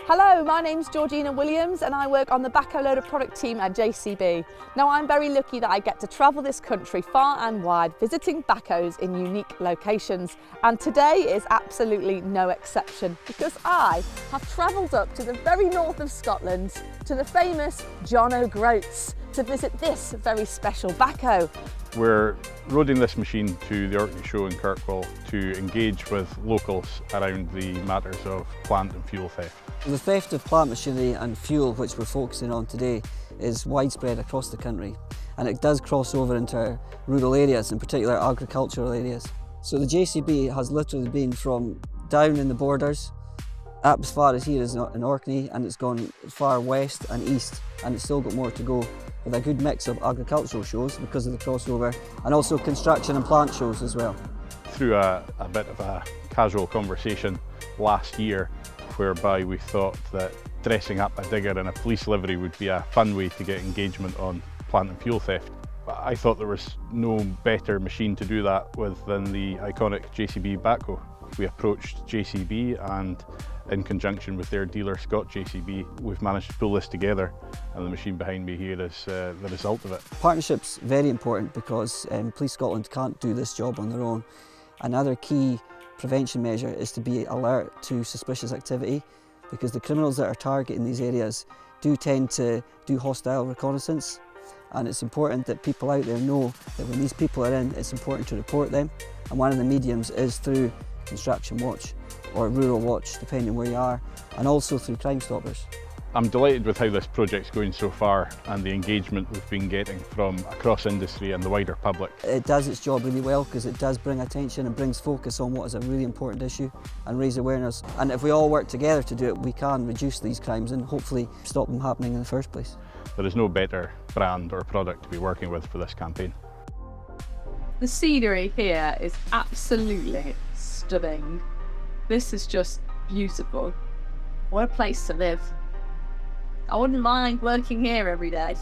Hello, my name's Georgina Williams and I work on the backhoe loader product team at JCB. Now I'm very lucky that I get to travel this country far and wide visiting backhoes in unique locations, and today is absolutely no exception because I have travelled up to the very north of Scotland to the famous John O'Groats to visit this very special backhoe. We're roading this machine to the Orkney Show in Kirkwall to engage with locals around the matters of plant and fuel theft. The theft of plant machinery and fuel, which we're focusing on today, is widespread across the country, and it does cross over into rural areas, in particular agricultural areas. So the JCB has literally been from down in the borders up as far as here is in Orkney, and it's gone far west and east, and it's still got more to go, with a good mix of agricultural shows because of the crossover, and also construction and plant shows as well. Through a bit of a casual conversation last year, whereby we thought that dressing up a digger in a police livery would be a fun way to get engagement on plant and fuel theft. But I thought there was no better machine to do that with than the iconic JCB backhoe. We approached JCB, and in conjunction with their dealer Scott JCB, we've managed to pull this together, and the machine behind me here is the result of it. Partnership's very important because Police Scotland can't do this job on their own. Another key prevention measure is to be alert to suspicious activity, because the criminals that are targeting these areas do tend to do hostile reconnaissance, and it's important that people out there know that when these people are in, it's important to report them, and one of the mediums is through Construction Watch or Rural Watch, depending where you are, and also through Crime Stoppers. I'm delighted with how this project's going so far and the engagement we've been getting from across industry and the wider public. It does its job really well because it does bring attention and brings focus on what is a really important issue and raise awareness. And if we all work together to do it, we can reduce these crimes and hopefully stop them happening in the first place. There is no better brand or product to be working with for this campaign. The scenery here is absolutely stunning. This is just beautiful. What a place to live. I wouldn't mind working here every day.